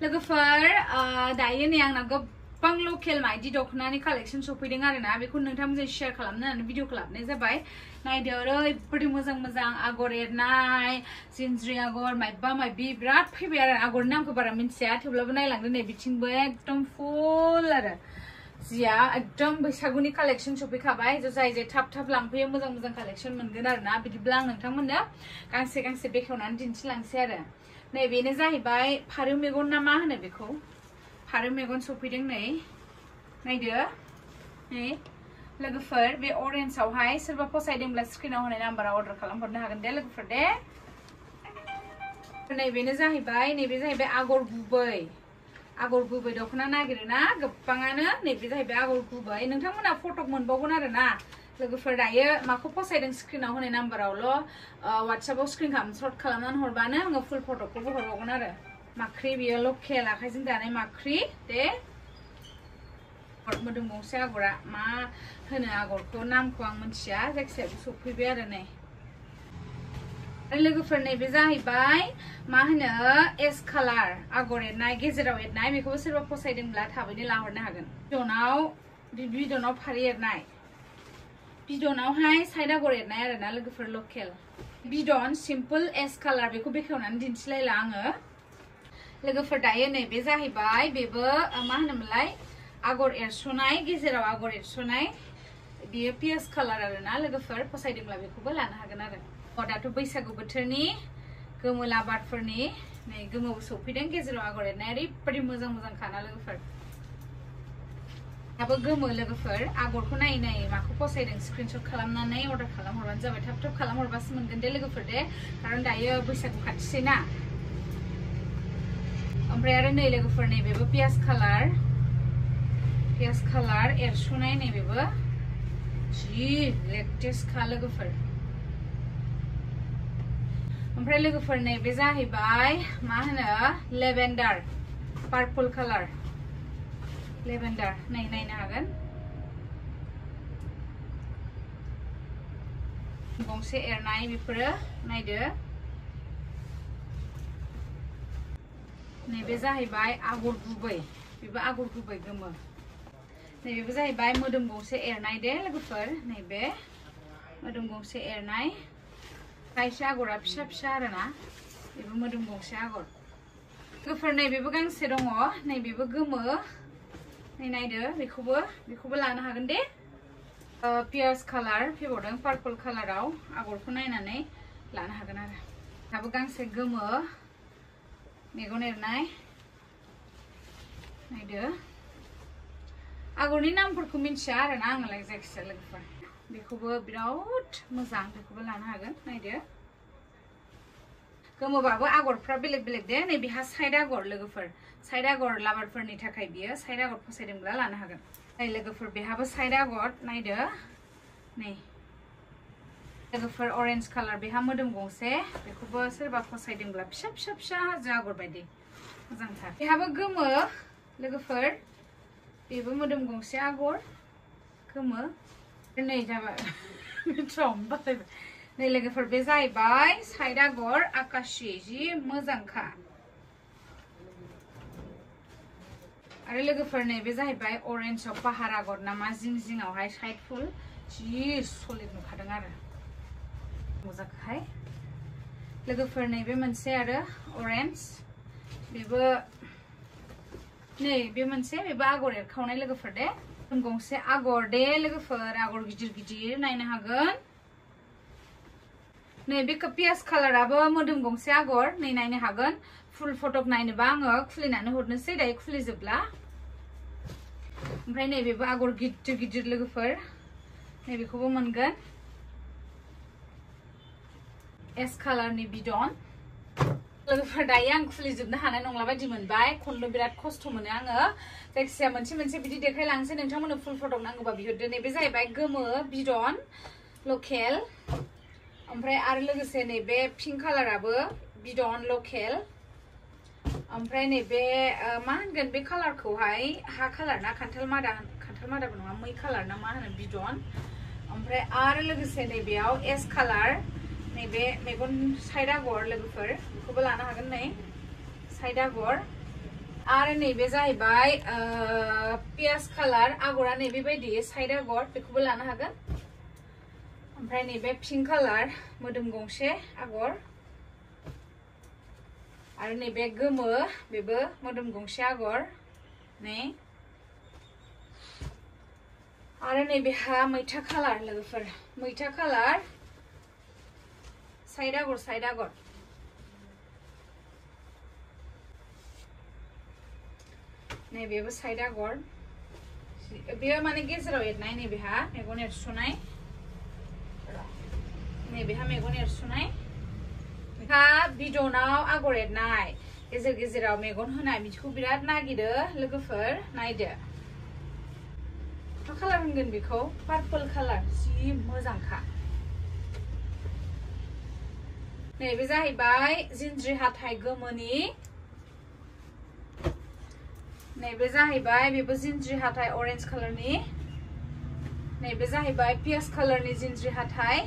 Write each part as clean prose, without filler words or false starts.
लोगोफोर दायो नै आंना गोबां लकेल माइदि दख'नानि कालेक्शन सफैदों आरोना बेखौ नोंथांमोनजों शेयार खालामनो होननानै भिडिअ खालामनाय जाबाय नायदो ओरैबायदि मोजां मोजां आगर एरनाय जिन्ज्रि आगर माइबा माइबि बिराद फैबाय आरो आगरनि नामखौ बारा मिन्थिया थेवब्लाबो नायलांदो नै बिथिंबो एकदम फुल आरो जिया एकदम बैसागुनि कालेक्शन सफैखाबाय जाय जाय थाब थाब लांफैयो मोजां मोजां कालेक्शन मोनगोन आरोना बिदिब्ला आं नोंथांमोननो गांसे गांसे बेखेवनानै दिन्थिलांसै आरो नै बेनो जाहैबाय फारौ मेगन ना मा होनो बेखौ फारौ मेगन सफैदों नै नायदो नै लोगोफोर बे अरेन्जआवहाय सोरबा फसायदोंब्ला स्क्रिनाव होनाय नाम्बाराव अर्डार खालामहरनो हागोन दे लोगोफोर दे नैबेनो जाहैबाय नैबे जाहैबाय आगर गुबै दख'ना नागिरोना गोबाङानो नैबे जाहैबाय आगर गुबै नोंथांमोना फटक मोनबावगोन आरोना लोगोफोर दायो माखौ फसायदों स्क्रिनाव होनाय नाम्बारावल' WhatsAppआव स्क्रिन शट खालामनानै हरबानो आङो फुल फटकखौबो हरबावगोन आरो माख्रि बियो लकेल आखाइजों दानाय माख्रि दे मोदोम गंसे आगरा मा होनो आगरखौ नामखौ आं मिथिया जायखिजाया सफैबाय आरो नै लोगोफोर नैबे जाहैबाय मा होनो एस कालार आगर एरनाय गेजेराव एरनाय बेखौबो सोरबा फसायदोंब्ला थाबैनो लाहरनो हागोन बिदनाव फारि एरनाय बिदनावहाय साइड आगर एरनाय आरोना लोगोफोर लकेल बिदन सिम्पल एस कालार बेखौ बेखेवनानै दिन्थिलायला आङो लोगोफोर दायो नैबे जाहैबाय बेबो मा होनोमोनलाय आगर एरस'नाय गेजेराव आगर एरस'नाय बियो पियाज कालार आरोना लोगोफोर फसायदोंब्ला बेखौबो लानो हागोन आरो दाथ' बैसागु बोथोरनि गोमो लाबारफोरनि नै गोमोबो सफैदों गेजेराव आगर एरनाय ओरैबायदि मोजां मोजां खाना लोगोफोर दाबो गोमो लोगोफोर आगरखौ नायै नायै माखौ फसायदों स्क्रिनशट खालामनानै अर्डार खालामहरबानो जाबाय थाब थाब खालामहरबासो मोनगोन दे लोगोफोर दे खारन दायो बैसागु खाथिसै ना ओमफ्राय आरो नै लोगोफोर नैबेबो पियाज कालार एरस'नाय नैबेबो जि लेटेस्ट खा लोगोफोर ओमफ्राय लोगोफोर नैबे जाहैबाय मा होनो लेभेन्डार पार्पल कालार लेभेन्डार नै नायनो हागोन गंसे एरनाय बेफोरो नायदो नैबे जाहैबाय आगर गुबै बेबो आगर गुबै गोमो नैबेबो जाहैबाय मोदोम गंसे एरनाय दे लोगोफोर नैबे मोदोम गंसे एरनाय खायसे आगरा फिसा फिसा आरोना बेबो मोदोम गंसे आगर लोगोफोर नैबेबो गांसे दङ नैबेबो गोमो नै नायदो बेखौबो लानो हागोन दे पियाज कालार फैबावदों पार्पल कालाराव आगरखौ नायनानै लानो हागोन आरो दाबो गांसे गोमो मेगन एरनाय नायदो आगरनि नामफोरखौ मिन्थिया आरोना आङोलाय जायखिजाया लोगोफोर बेखौबो बिराद मोजां बेखौबो लानो हागोन नायदो गोमोबाबो आगरफ्रा बेलेग बेलेग दे नै बेहा साइड आगर लोगोफोर साइड आगर लाबारफोरनि थाखाय बियो साइड आगर फसायदोंब्ला लानो हागोन नै लोगोफोर बेहाबो साइड आगर नायदो नै लोगोफोर अरेन्ज कालार बेहा मोदोम गंसे बेखौबो सोरबा फसायदोंब्ला फिसा फिसा फिसा हाजो आगर बायदि मोजांथार बेहाबो गोमो लोगोफोर बेबो मोदोम गंसे आगर गोमो नै जाबाय नै लोगोफोर बे जाहैबाय साइड आगर आकाशी जि मोजांखा आरो लोगोफोर नैबे जाहैबाय अरेन्जआव पाहार आगर नामा जिं जिङावहाय साइड फुल जि सलिड नुखादों आरो मोजांखाय लोगोफोर नैबे मोनसे आरो अरेन्ज बेबो नै बे मोनसे बेबो आगर एरखावनाय लोगोफोर दे गंसे आगर दे लोगोफोर आगर गिदिर गिदिर नायनो हागोन नै बे पियाज कालाराबो मोदोम गंसे आगर नै नायनो हागोन फुल फटक नायनोबा आङो खुलिनानै हरनोसै दायो खुलिजोबला ओमफ्राय नैबेबो आगर गिदिर गिदिर लोगोफोर नैबेखौबो मोनगोन एस कालारनि बिदन लोगोफोर दायो आं खुलिजोबनो हानाय नंला बायदि मोनबाय खननो बिराद खस्थ' मोनो आङो जायखिजाया मोनसे बिदि देखायलांसै नोंथांमोननो फुल फटक नांगौबा बिहरदो नैबे जाहैबाय गोमो बिदन लकेल ओमफ्राय आरो लोगोसे नैबे पिंक कालाराबो बिदन लकेल ओमफ्राय नैबे मा होनगोन बे कालारखौहाय हा कालार ना खान्थाल मादाबो नङा मै कालार ना मा होनो बिदन ओमफ्राय आरो लोगोसे नैबेयाव एस कालार नैबे मेगन साइड आगर लोगोफोर बेखौबो लानो हागोन नै साइड आगर आरो नैबे जाहैबाय पियाज कालार आगरा नैबे बायदि साइड आगर बेखौबो लानो हागोन ओमफ्राय नैबे पिंक कालार मोदोम गंसे आगर आरो नैबे गोमो बेबो मोदोम गंसे आगर नै आरो नैबेहा मैथा कालार लोगोफोर मैथा कालार साइड आगर नैबेबो साइड आगर बेयो माने गेजेराव एरनाय नैबेहा मेगन एरसुनाय नैबेहा मेगन एरसुनाय हा बिदनाव आगर एरनाय गेजेर गेजेराव मेगन होनाय बिदिखौ बिराद नागिरो लोगोफोर नायदो मा कालार होनगोन बेखौ पार्पल कालार जि मोजांखा नैबे जाहैबाय जिन्ज्रि हाथाय गोमोनि नैबे जाहैबाय बेबो जिन्ज्रि हाथाय ऑरेंज कालारनि नैबे जाहैबाय पियाज कालारनि जिन्ज्रि हाथाय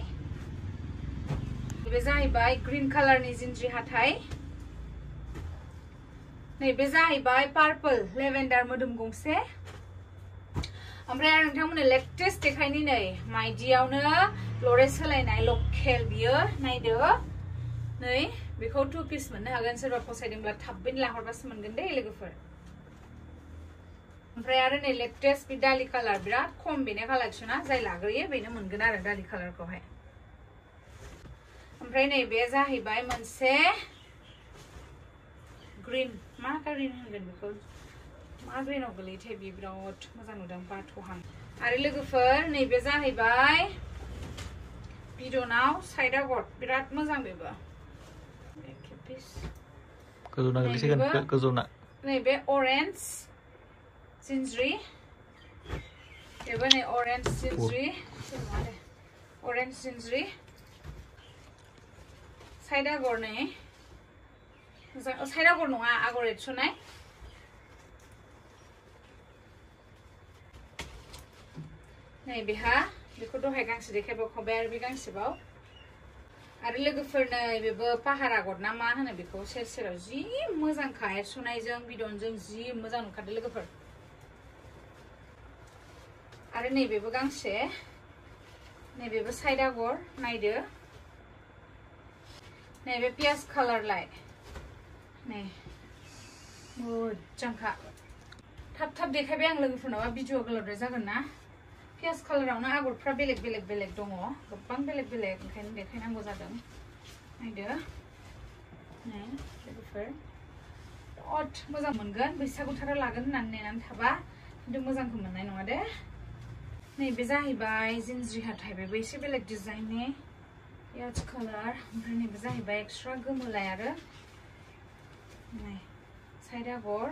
नैबे जाहैबाय ग्रीन कालारनि जिन्ज्रि हाथाय नैबे जाहैबाय पार्पल लेवेंडार मोदोम गंसे ओमफ्राय आं नोंथांमोननो लेटेस्ट देखायनि नै माइदियावनो लरेस होलायनाय लकेल बियो नायदो नै बेखौ 2 पिस मोननो हागोन सोरबा फसायदोंब्ला थाबैनो लाहरबासो मोनगोन दे लोगोफोर ओमफ्राय आरो नै लेटेस्ट बे दालि कालार बिराद खम बेनो कालेक्शना जाय लाग्रोयो बेनो मोनगोन आरो दालि कालारखौहाय ओमफ्राय नैबे जाहैबाय मोनसे ग्रीन मा ग्रीन होनगोन बेखौ मा ग्रीनाव गोलैथाय बे बिराद मोजां नुदों बाथ'हां आरो लोगोफोर नैबे जाहैबाय बिदनाव साइड आगर बिराद मोजां बेबो गोजौना गोलैसिगोन गोजौना नैबे ऑरेंज जिन्ज्रि बेबो नै ऑरेंज जिन्ज्रि साइड आगर नै साइड आगर नङा आगर एरसुनाय नै बेहा बेखौ दहाय गांसे देखायबावखाबाय आरो बे गांसेबाव आरो लोगोफोर नै बेबो पाहार आगर ना मा होनो बेखौ सेर सेराव जि मोजांखा एरसुनायजों बिदनजों जि मोजां नुखादो लोगोफोर आरो नैबेबो गांसे नैबेबो साइड आगर नायदो नैबे पियाज कालार लाय नै मोजांखा थाब देखायबाय आं लोगोफोरनाव भिडिअ गोलावद्राय जागोन ना पियाज कालारावनो आगरफ्रा बेलेग दङ गोबां बेलेग ओंखायनो देखायनांगौ जादों नायदो नै लोगोफोर बिराद मोजां मोनगोन बैसागुथाराव लागोन होननानै नेनानै थाबा खिन्थु मोजांखौ मोननाय नङा दे नैबे जाहैबाय जिन्ज्रि हाथाय बेबो एसे बेलेग डिजाइननि पियाज कालार ओमफ्राय नैबे जाहैबाय एक्सट्रा गोमोलाय आरो नै साइड आगर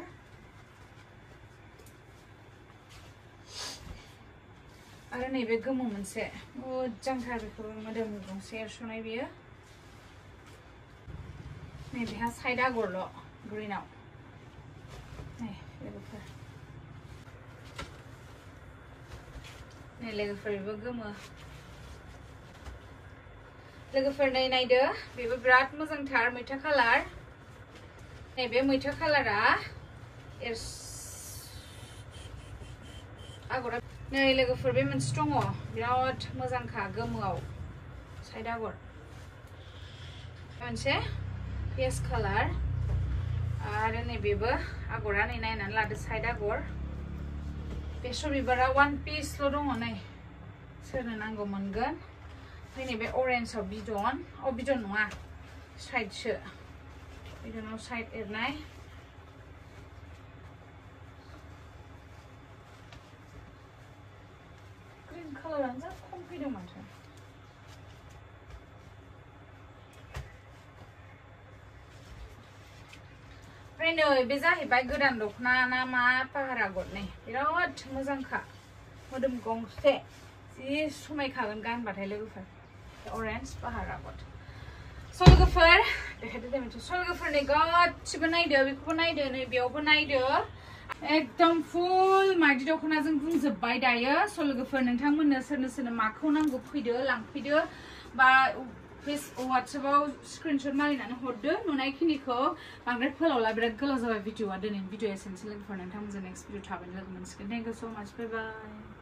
आरो नैबे गोमो मोनसे मोजांथार बेखौ मोदोम गंसे एरसुनाय बियो नैबेहा साइड आगरल' ग्रीनाव नै लोगोफोर नै लोगोफोर बेबो गोमो लोगोफोर नै नायदो बेबो बिराद मोजांथार मैथा कालार नैबे मैथा कालारा आगरा नै लोगोफोर बे मोनसे दङ बिराद मोजांखा गोमोआव साइड आगर मोनसे पियाज कालार आरो नैबेबो आगरा नै नायनानै लादो साइड आगर बेसर बिबारा 1 पिसल' दङ नै सोरनो नांगौ मोनगोन ओमफ्राय नैबे अरेन्जआव बिदन नङा साइडसो बिदनाव साइड एरनाय ग्रीन कालारानो जा खम फैदों माथो ओमफ्राय नै बे जाहैबाय गोदान दखना ना मा पाहार आगर नै बिराद मोजांखा मोदोम गंसे जि समायखागोन गानबाथाय लोगोफोर ऑरेंज पाहार आगर स' लोगोफोर देखायदो दे मोनसे स' लोगोफोर नै गासिबो नायदो बेखौबो नायदो नै बेयावबो नायदो एकदम फुल माइदि दखनाजों बुंजोबबाय दायो स' लोगोफोर नोंथांमोननो सोरनो माखौ नांगौ फैदो लांफैदो बा WhatsApp-आव स्क्रिनशट मारिनानै हरदो नुनायखिनिखौ बांद्राय फोलावला बिराद गोलाव जाबाय भिडिअ'आ दिनैनि भिडिअ एसेनोसै लोगोफोर नोंथांमोनजों नेक्स्ट भिडिअ थाबैनो लोगो मोनसिगोन थेंक इउ स' माच बाय बाय